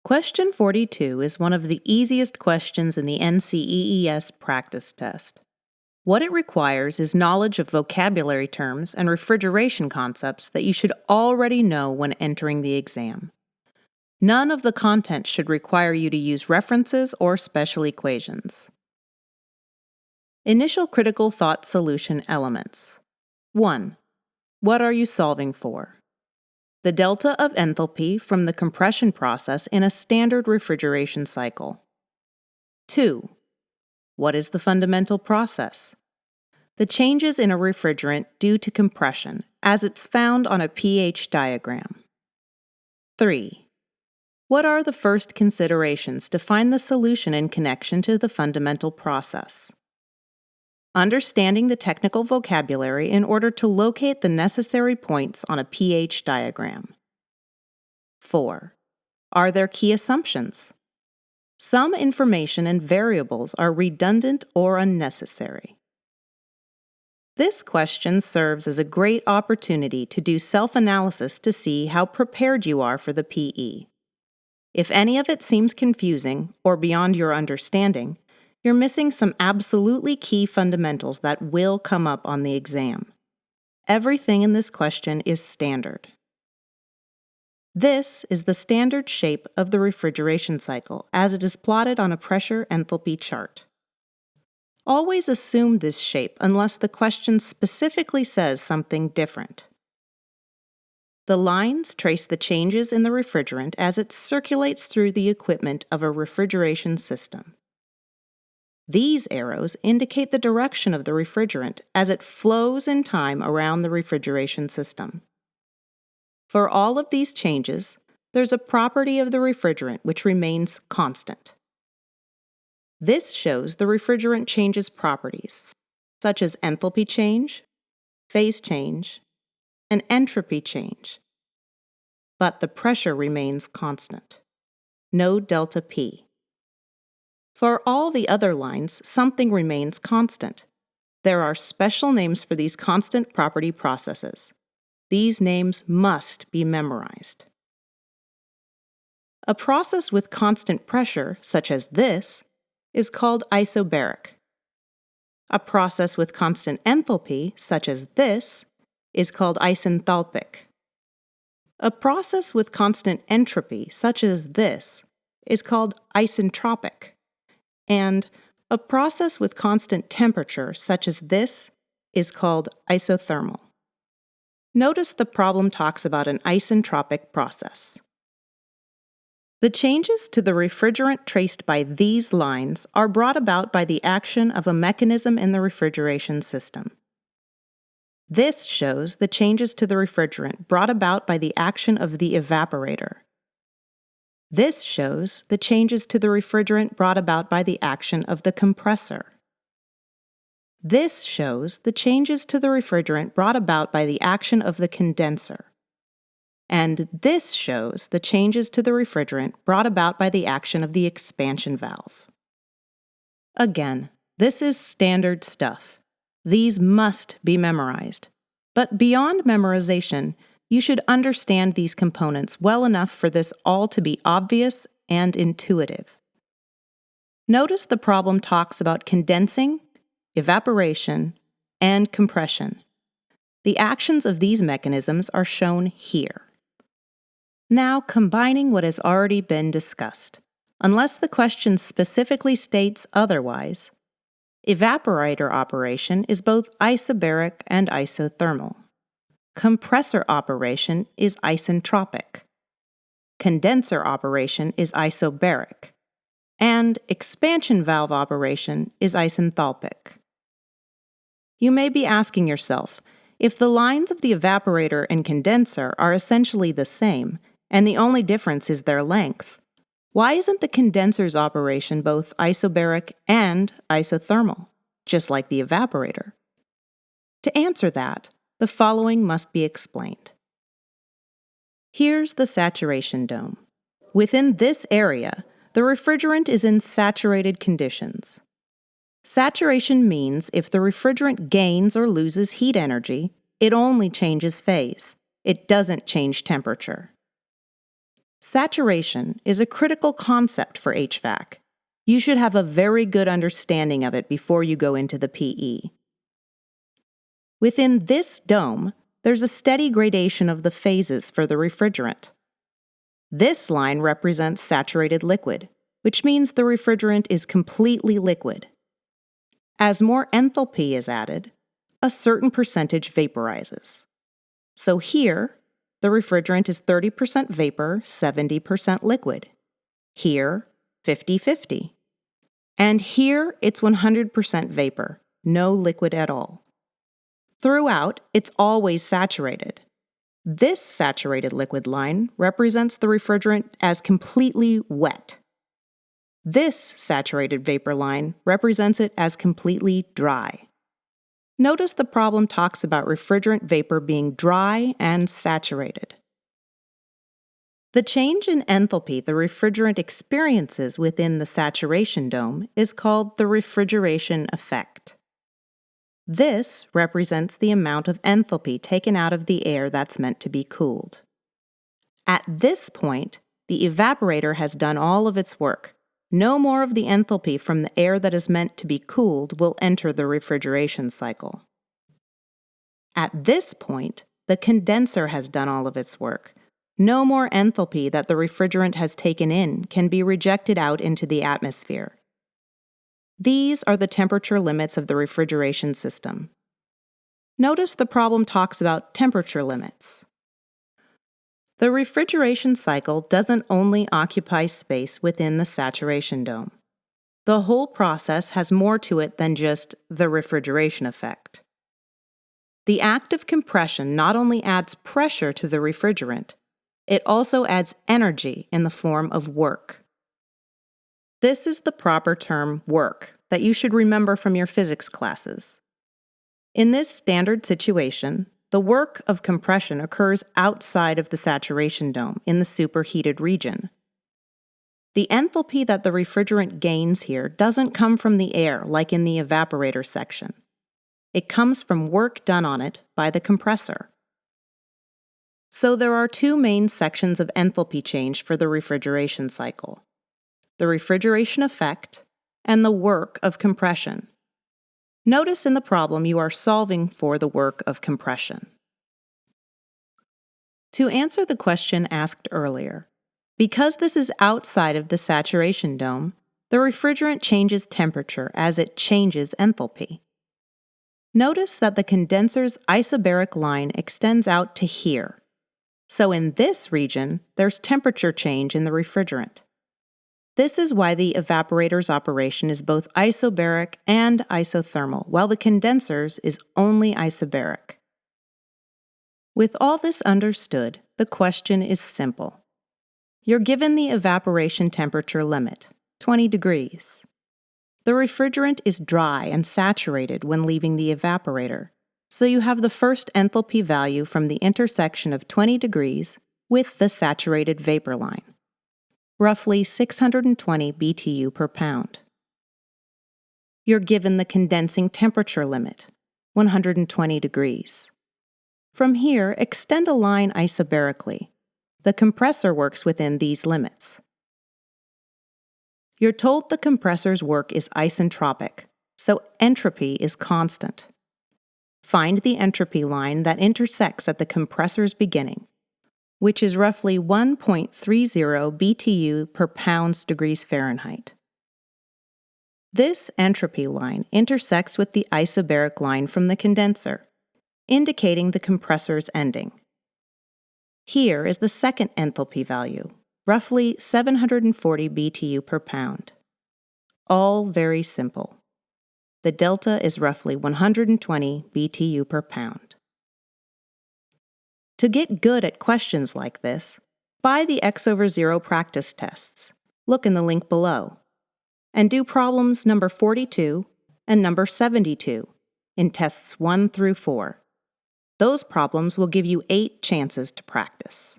Question 42 is one of the easiest questions in the NCEES practice test. What it requires is knowledge of vocabulary terms and refrigeration concepts that you should already know when entering the exam. None of the content should require you to use references or special equations. Initial critical thought solution elements. 1. What are you solving for? The delta of enthalpy from the compression process in a standard refrigeration cycle. 2. What is the fundamental process? The changes in a refrigerant due to compression, as it's found on a pH diagram. 3. What are the first considerations to find the solution in connection to the fundamental process? Understanding the technical vocabulary in order to locate the necessary points on a pH diagram. 4. Are there key assumptions? Some information and variables are redundant or unnecessary. This question serves as a great opportunity to do self-analysis to see how prepared you are for the PE. If any of it seems confusing or beyond your understanding, you're missing some absolutely key fundamentals that will come up on the exam. Everything in this question is standard. This is the standard shape of the refrigeration cycle as it is plotted on a pressure enthalpy chart. Always assume this shape unless the question specifically says something different. The lines trace the changes in the refrigerant as it circulates through the equipment of a refrigeration system. These arrows indicate the direction of the refrigerant as it flows in time around the refrigeration system. For all of these changes, there's a property of the refrigerant which remains constant. This shows the refrigerant changes properties, such as enthalpy change, phase change, and entropy change. But the pressure remains constant. No delta P. For all the other lines, something remains constant. There are special names for these constant property processes. These names must be memorized. A process with constant pressure, such as this, is called isobaric. A process with constant enthalpy, such as this, is called isenthalpic. A process with constant entropy, such as this, is called isentropic. And a process with constant temperature, such as this, is called isothermal. Notice the problem talks about an isentropic process. The changes to the refrigerant traced by these lines are brought about by the action of a mechanism in the refrigeration system. This shows the changes to the refrigerant brought about by the action of the evaporator. This shows the changes to the refrigerant brought about by the action of the compressor. This shows the changes to the refrigerant brought about by the action of the condenser. And this shows the changes to the refrigerant brought about by the action of the expansion valve. Again, this is standard stuff. These must be memorized. But beyond memorization, you should understand these components well enough for this all to be obvious and intuitive. Notice the problem talks about condensing, evaporation, and compression. The actions of these mechanisms are shown here. Now, combining what has already been discussed, unless the question specifically states otherwise, evaporator operation is both isobaric and isothermal. Compressor operation is isentropic. Condenser operation is isobaric. And expansion valve operation is isenthalpic. You may be asking yourself, if the lines of the evaporator and condenser are essentially the same, and the only difference is their length, why isn't the condenser's operation both isobaric and isothermal, just like the evaporator? To answer that, the following must be explained. Here's the saturation dome. Within this area, the refrigerant is in saturated conditions. Saturation means if the refrigerant gains or loses heat energy, it only changes phase. It doesn't change temperature. Saturation is a critical concept for HVAC. You should have a very good understanding of it before you go into the PE. Within this dome, there's a steady gradation of the phases for the refrigerant. This line represents saturated liquid, which means the refrigerant is completely liquid. As more enthalpy is added, a certain percentage vaporizes. So here, the refrigerant is 30% vapor, 70% liquid. Here, 50-50. And here, it's 100% vapor, no liquid at all. Throughout, it's always saturated. This saturated liquid line represents the refrigerant as completely wet. This saturated vapor line represents it as completely dry. Notice the problem talks about refrigerant vapor being dry and saturated. The change in enthalpy the refrigerant experiences within the saturation dome is called the refrigeration effect. This represents the amount of enthalpy taken out of the air that's meant to be cooled. At this point, the evaporator has done all of its work. No more of the enthalpy from the air that is meant to be cooled will enter the refrigeration cycle. At this point, the condenser has done all of its work. No more enthalpy that the refrigerant has taken in can be rejected out into the atmosphere. These are the temperature limits of the refrigeration system. Notice the problem talks about temperature limits. The refrigeration cycle doesn't only occupy space within the saturation dome. The whole process has more to it than just the refrigeration effect. The act of compression not only adds pressure to the refrigerant, it also adds energy in the form of work. This is the proper term work that you should remember from your physics classes. In this standard situation, the work of compression occurs outside of the saturation dome in the superheated region. The enthalpy that the refrigerant gains here doesn't come from the air like in the evaporator section. It comes from work done on it by the compressor. So there are two main sections of enthalpy change for the refrigeration cycle: the refrigeration effect and the work of compression. Notice in the problem you are solving for the work of compression. To answer the question asked earlier, because this is outside of the saturation dome, the refrigerant changes temperature as it changes enthalpy. Notice that the condenser's isobaric line extends out to here. So in this region, there's temperature change in the refrigerant. This is why the evaporator's operation is both isobaric and isothermal, while the condenser's is only isobaric. With all this understood, the question is simple. You're given the evaporation temperature limit, 20 degrees. The refrigerant is dry and saturated when leaving the evaporator, so you have the first enthalpy value from the intersection of 20 degrees with the saturated vapor line, roughly 620 BTU per pound. You're given the condensing temperature limit, 120 degrees. From here, extend a line isobarically. The compressor works within these limits. You're told the compressor's work is isentropic, so entropy is constant. Find the entropy line that intersects at the compressor's beginning, which is roughly 1.30 BTU per pounds degrees Fahrenheit. This entropy line intersects with the isobaric line from the condenser, indicating the compressor's ending. Here is the second enthalpy value, roughly 740 BTU per pound. All very simple. The delta is roughly 120 BTU per pound. To get good at questions like this, buy the ExOverZero practice tests. Look in the link below. And do problems number 42 and number 72 in tests 1 through 4. Those problems will give you 8 chances to practice.